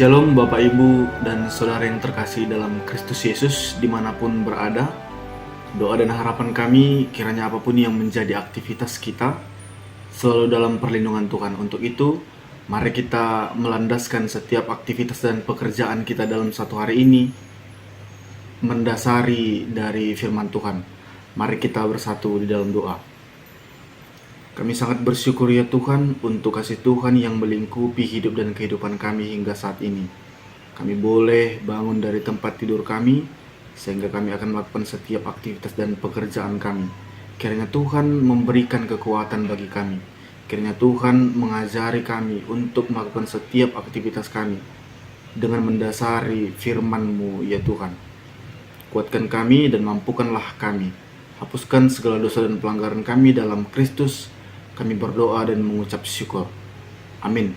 Shalom Bapak Ibu dan Saudara yang terkasih dalam Kristus Yesus dimanapun berada. Doa dan harapan kami kiranya apapun yang menjadi aktivitas kita selalu dalam perlindungan Tuhan. Untuk itu mari kita melandaskan setiap aktivitas dan pekerjaan kita dalam satu hari ini mendasari dari firman Tuhan. Mari kita bersatu di dalam doa. Kami sangat bersyukur ya Tuhan untuk kasih Tuhan yang melingkupi hidup dan kehidupan kami hingga saat ini. Kami boleh bangun dari tempat tidur kami sehingga kami akan melakukan setiap aktivitas dan pekerjaan kami. Kiranya Tuhan memberikan kekuatan bagi kami. Kiranya Tuhan mengajari kami untuk melakukan setiap aktivitas kami dengan mendasari firman-Mu ya Tuhan. Kuatkan kami dan mampukanlah kami. Hapuskan segala dosa dan pelanggaran kami dalam Kristus. Kami berdoa dan mengucap syukur. Amin.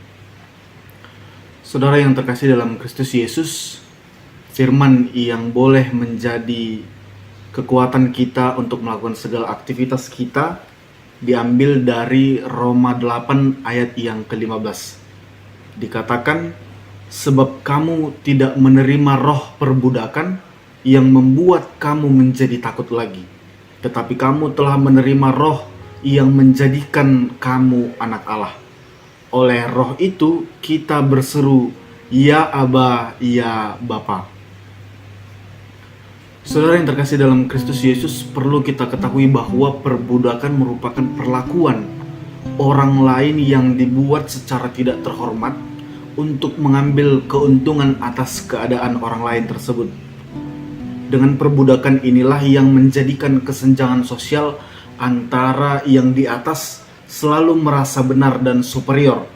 Saudara yang terkasih dalam Kristus Yesus, firman yang boleh menjadi kekuatan kita untuk melakukan segala aktivitas kita diambil dari Roma 8 ayat yang ke-15. Dikatakan, sebab kamu tidak menerima roh perbudakan yang membuat kamu menjadi takut lagi, tetapi kamu telah menerima roh yang menjadikan kamu anak Allah. Oleh roh itu kita berseru, ya Aba, ya Bapa. Saudara yang terkasih dalam Kristus Yesus, perlu kita ketahui bahwa perbudakan merupakan perlakuan orang lain yang dibuat secara tidak terhormat untuk mengambil keuntungan atas keadaan orang lain tersebut. Dengan perbudakan inilah yang menjadikan kesenjangan sosial antara yang di atas selalu merasa benar dan superior,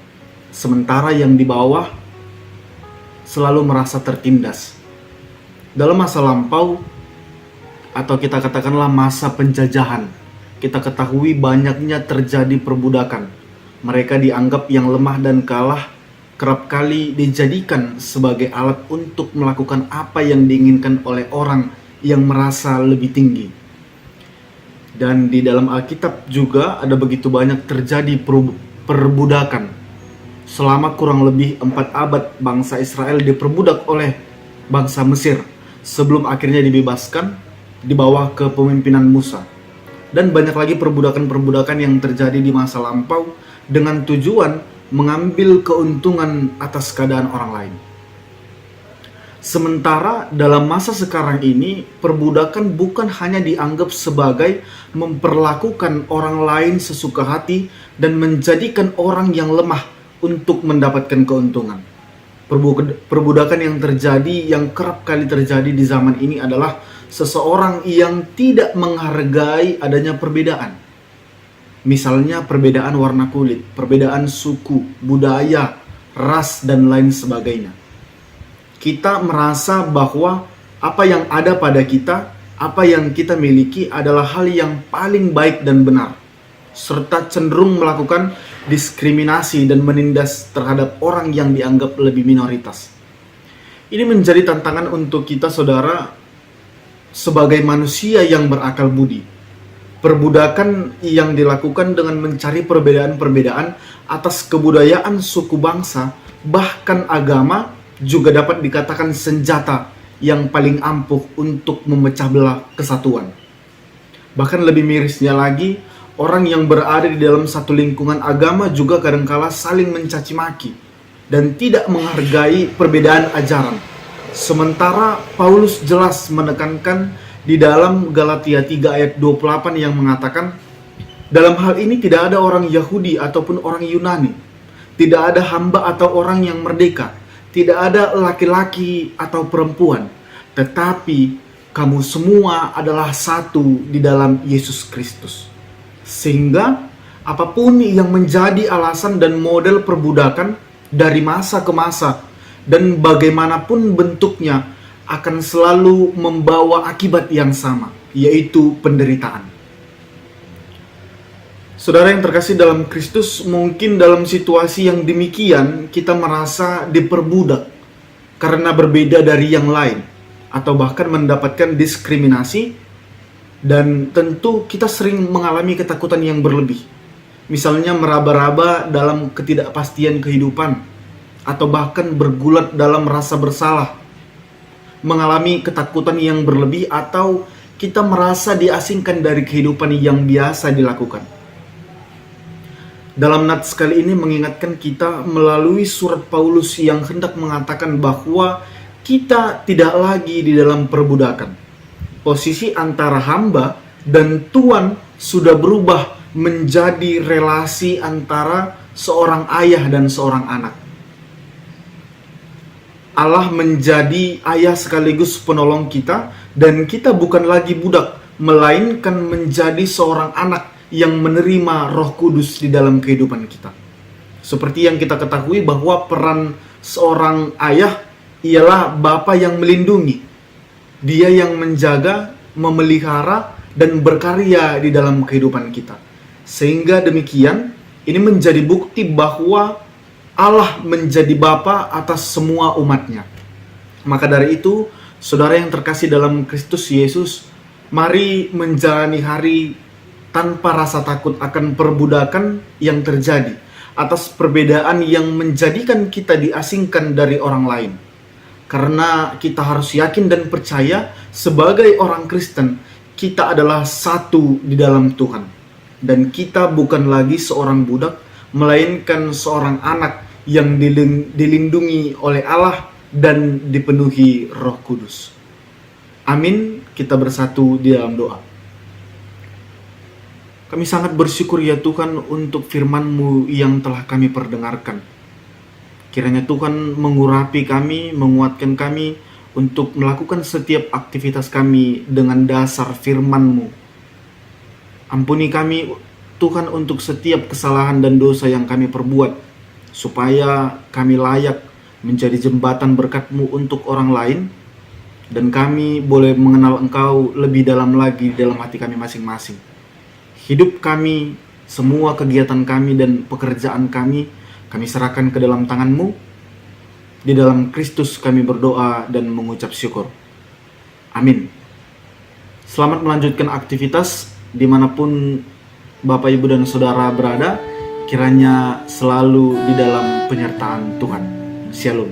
sementara yang di bawah selalu merasa tertindas. Dalam masa lampau, atau kita katakanlah masa penjajahan, kita ketahui banyaknya terjadi perbudakan. Mereka dianggap yang lemah dan kalah, kerap kali dijadikan sebagai alat untuk melakukan apa yang diinginkan oleh orang yang merasa lebih tinggi. Dan di dalam Alkitab juga ada begitu banyak terjadi perbudakan. Selama kurang lebih 4 abad bangsa Israel diperbudak oleh bangsa Mesir sebelum akhirnya dibebaskan di bawah kepemimpinan Musa. Dan banyak lagi perbudakan-perbudakan yang terjadi di masa lampau dengan tujuan mengambil keuntungan atas keadaan orang lain. Sementara dalam masa sekarang ini, perbudakan bukan hanya dianggap sebagai memperlakukan orang lain sesuka hati dan menjadikan orang yang lemah untuk mendapatkan keuntungan. Perbudakan yang terjadi, yang kerap kali terjadi di zaman ini adalah seseorang yang tidak menghargai adanya perbedaan. Misalnya perbedaan warna kulit, perbedaan suku, budaya, ras, dan lain sebagainya. Kita merasa bahwa apa yang ada pada kita, apa yang kita miliki adalah hal yang paling baik dan benar, serta cenderung melakukan diskriminasi dan menindas terhadap orang yang dianggap lebih minoritas. Ini menjadi tantangan untuk kita, saudara, sebagai manusia yang berakal budi. Perbudakan yang dilakukan dengan mencari perbedaan-perbedaan atas kebudayaan suku bangsa, bahkan agama, juga dapat dikatakan senjata yang paling ampuh untuk memecah belah kesatuan. Bahkan lebih mirisnya lagi, orang yang berada di dalam satu lingkungan agama juga kadangkala saling mencaci maki dan tidak menghargai perbedaan ajaran. Sementara Paulus jelas menekankan di dalam Galatia 3 ayat 28 yang mengatakan, dalam hal ini tidak ada orang Yahudi ataupun orang Yunani, tidak ada hamba atau orang yang merdeka, tidak ada laki-laki atau perempuan, tetapi kamu semua adalah satu di dalam Yesus Kristus. Sehingga apapun yang menjadi alasan dan model perbudakan dari masa ke masa dan bagaimanapun bentuknya akan selalu membawa akibat yang sama, yaitu penderitaan. Saudara yang terkasih dalam Kristus, mungkin dalam situasi yang demikian kita merasa diperbudak karena berbeda dari yang lain, atau bahkan mendapatkan diskriminasi, dan tentu kita sering mengalami ketakutan yang berlebih. Misalnya meraba-raba dalam ketidakpastian kehidupan, atau bahkan bergulat dalam rasa bersalah, mengalami ketakutan yang berlebih, atau kita merasa diasingkan dari kehidupan yang biasa dilakukan. Dalam nats kali ini mengingatkan kita melalui surat Paulus yang hendak mengatakan bahwa kita tidak lagi di dalam perbudakan. Posisi antara hamba dan Tuhan sudah berubah menjadi relasi antara seorang ayah dan seorang anak. Allah menjadi ayah sekaligus penolong kita, dan kita bukan lagi budak, melainkan menjadi seorang anak yang menerima Roh Kudus di dalam kehidupan kita. Seperti yang kita ketahui bahwa peran seorang ayah ialah bapa yang melindungi. Dia yang menjaga, memelihara, dan berkarya di dalam kehidupan kita. Sehingga demikian, ini menjadi bukti bahwa Allah menjadi Bapa atas semua umatnya. Maka dari itu, saudara yang terkasih dalam Kristus Yesus, mari menjalani hari tanpa rasa takut akan perbudakan yang terjadi, atas perbedaan yang menjadikan kita diasingkan dari orang lain. Karena kita harus yakin dan percaya sebagai orang Kristen, kita adalah satu di dalam Tuhan. Dan kita bukan lagi seorang budak, melainkan seorang anak yang dilindungi oleh Allah dan dipenuhi Roh Kudus. Amin. Kita bersatu di dalam doa. Kami sangat bersyukur ya Tuhan untuk firman-Mu yang telah kami perdengarkan. Kiranya Tuhan mengurapi kami, menguatkan kami untuk melakukan setiap aktivitas kami dengan dasar firman-Mu. Ampuni kami Tuhan untuk setiap kesalahan dan dosa yang kami perbuat, supaya kami layak menjadi jembatan berkat-Mu untuk orang lain, dan kami boleh mengenal Engkau lebih dalam lagi dalam hati kami masing-masing. Hidup kami, semua kegiatan kami dan pekerjaan kami serahkan ke dalam tangan-Mu. Di dalam Kristus kami berdoa dan mengucap syukur. Amin. Selamat melanjutkan aktivitas dimanapun Bapak, Ibu, dan Saudara berada. Kiranya selalu di dalam penyertaan Tuhan. Shalom.